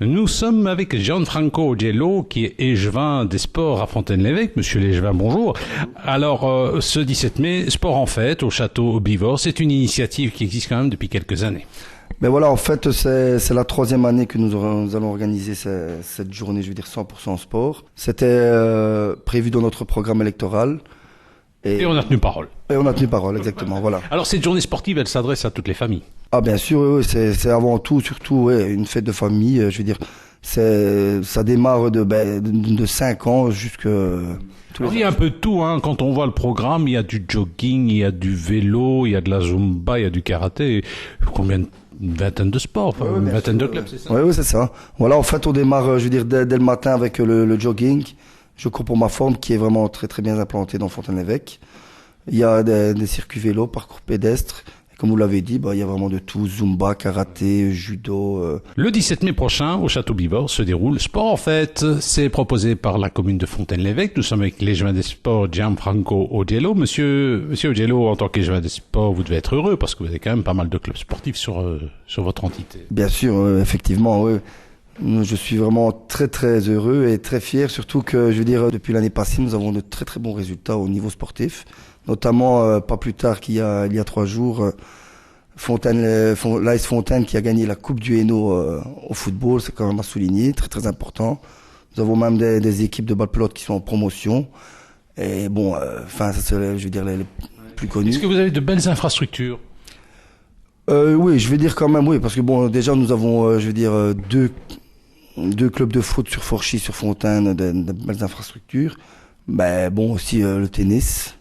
Nous sommes avec Gianfranco Augello, qui est échevin des sports à Fontaine-l'Évêque. Monsieur l'échevin, bonjour. Alors, ce 17 mai, Sport en fête au château Bivors, c'est une initiative qui existe quand même depuis quelques années. Ben voilà, en fait, c'est la troisième année que nous allons organiser cette journée, je veux dire 100% sport. C'était prévu dans notre programme électoral. Et on a tenu parole. Et on a tenu parole, exactement, voilà. Alors, cette journée sportive, elle s'adresse à toutes les familles. Ah bien sûr, oui, c'est avant tout, surtout, une fête de famille. Je veux dire, ça démarre de 5 ans jusqu'à tous les ans. Il y a un peu de tout, hein. Quand on voit le programme, il y a du jogging, il y a du vélo, il y a de la zumba, il y a du karaté. Combien une vingtaine de sports, enfin, une vingtaine de clubs, c'est ça? Oui, c'est ça. Voilà, en fait, on démarre, je veux dire, dès le matin avec le jogging. Je cours pour ma forme qui est vraiment très très bien implantée dans Fontaine-l'Évêque. Il y a des circuits vélo, parcours pédestre. Et comme vous l'avez dit, il y a vraiment de tout. Zumba, karaté, judo. Le 17 mai prochain, au Château Bivors, se déroule Sport en fête. C'est proposé par la commune de Fontaine-l'Évêque. Nous sommes avec l'échevin des sports, Gianfranco Augello. Monsieur Augello, en tant qu'échevin des sports, vous devez être heureux parce que vous avez quand même pas mal de clubs sportifs sur votre entité. Bien sûr, effectivement, oui. Je suis vraiment très très heureux et très fier, surtout que je veux dire depuis l'année passée nous avons de très très bons résultats au niveau sportif, notamment pas plus tard qu'il y a 3 jours l'AS Fontaine qui a gagné la Coupe du Hainaut au football, c'est quand même à souligner, très très important. Nous avons même des équipes de balle-pelote qui sont en promotion et bon, ça c'est je veux dire les plus connus. Est-ce que vous avez de belles infrastructures? Oui, je vais dire quand même oui, parce que bon déjà nous avons je veux dire deux clubs de foot sur Forchy, sur Fontaine, de belles infrastructures. Ben bon aussi le tennis.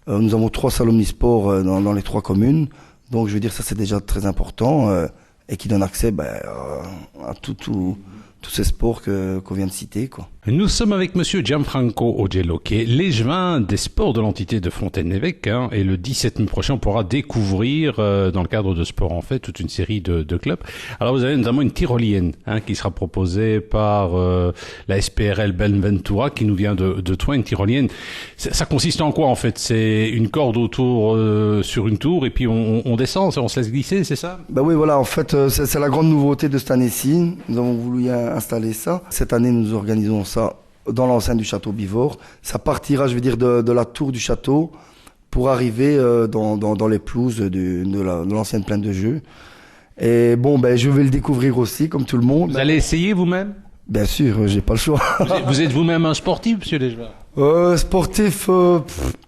Nous avons 3 salons omnisports dans les 3 communes. Donc je veux dire ça c'est déjà très important et qui donne accès à tous ces sports qu'on vient de citer, quoi. Nous sommes avec monsieur Gianfranco Augello, qui est l'échevin des sports de l'entité de Fontaine-l'Évêque, hein, et le 17 mai prochain, on pourra découvrir, dans le cadre de Sport en fait, toute une série de clubs. Alors, vous avez notamment une tyrolienne, hein, qui sera proposée par la SPRL Benventura, qui nous vient de Troyes, une tyrolienne. Ça consiste en quoi, en fait? C'est une corde autour, sur une tour, et puis on descend, on se laisse glisser, c'est ça? Ben oui, voilà, en fait, c'est la grande nouveauté de cette année-ci. Nous avons voulu installer ça. Cette année, nous organisons ça dans l'enceinte du château Bivors. Ça partira, je veux dire, de la tour du château pour arriver dans les pelouses de l'ancienne plaine de jeu. Et bon, je vais le découvrir aussi, comme tout le monde. Vous allez essayer vous-même? Bien sûr, j'ai pas le choix. Vous êtes vous-même un sportif, monsieur l'échevin? Sportif,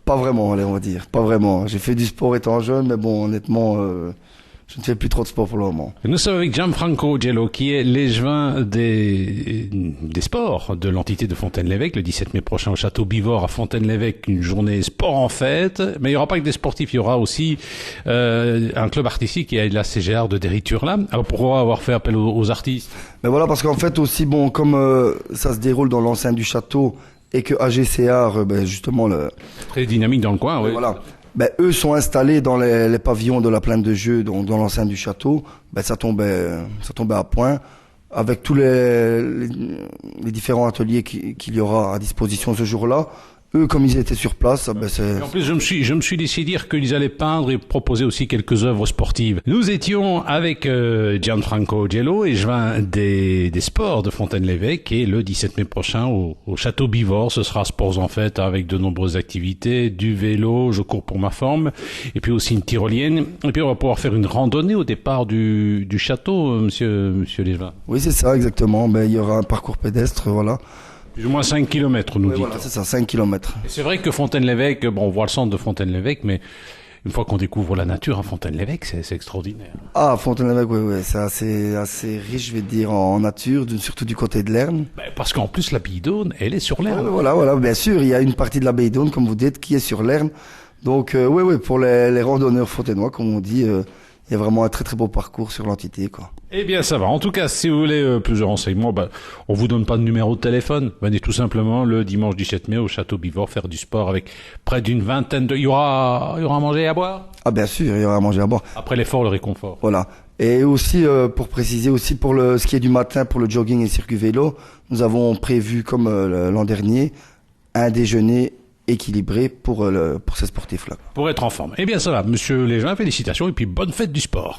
pas vraiment, allez, on va dire. Pas vraiment. J'ai fait du sport étant jeune, mais bon, honnêtement, je ne fais plus trop de sport pour le moment. Nous sommes avec Gianfranco Augello, qui est l'échevin des sports de l'entité de Fontaine-l'Évêque, le 17 mai prochain au Château Bivors à Fontaine-l'Évêque, une journée sport en fête. Mais il n'y aura pas que des sportifs, il y aura aussi un club artistique qui est la CGR de Dériture-là. Alors pourquoi avoir fait appel aux artistes? Mais voilà, parce qu'en fait aussi, bon, comme ça se déroule dans l'enceinte du château et que AGCR, justement... Très dynamique dans le coin, oui. Voilà. Eux sont installés dans les pavillons de la plaine de jeu, dans l'enceinte du château. Ça tombait à point avec tous les différents ateliers qu'il y aura à disposition ce jour-là. Eux, comme ils étaient sur place, Et en plus, je me suis laissé dire qu'ils allaient peindre et proposer aussi quelques œuvres sportives. Nous étions avec Gianfranco Augello, échevin des sports de Fontaine-l'Évêque, et le 17 mai prochain au Château Bivors, ce sera Sports en fête avec de nombreuses activités, du vélo, je cours pour ma forme, et puis aussi une tyrolienne. Et puis on va pouvoir faire une randonnée au départ du château, monsieur l'échevin. Oui, c'est ça, exactement. Il y aura un parcours pédestre, voilà. Plus ou moins 5 km, nous dit. Voilà, c'est ça, 5 km. Et c'est vrai que Fontaine-l'Évêque, bon, on voit le centre de Fontaine-l'Évêque, mais une fois qu'on découvre la nature à Fontaine-l'Évêque, c'est extraordinaire. Ah, Fontaine-l'Évêque, oui, c'est assez riche, je vais dire, en nature, surtout du côté de l'Erne. Parce qu'en plus, l'abbaye d'Aune, elle est sur l'Erne. Voilà, bien sûr, il y a une partie de l'abbaye d'Aune, comme vous dites, qui est sur l'Erne. Donc, oui, pour les randonneurs fontainois, comme on dit, il y a vraiment un très très beau parcours sur l'entité, quoi. Eh bien, ça va. En tout cas, si vous voulez plus de renseignements, on vous donne pas de numéro de téléphone. Venez tout simplement le dimanche 17 mai au Château Bivors faire du sport avec près d'une vingtaine de... Il y aura à manger et à boire? Ah, bien sûr, il y aura à manger et à boire. Après l'effort, le réconfort. Voilà. Et aussi, pour préciser aussi pour ce qui est du matin, pour le jogging et le circuit vélo, nous avons prévu, comme l'an dernier, un déjeuner équilibré pour ces sportifs-là. Pour être en forme. Eh bien, ça va. Monsieur l'échevin, félicitations et puis bonne fête du sport.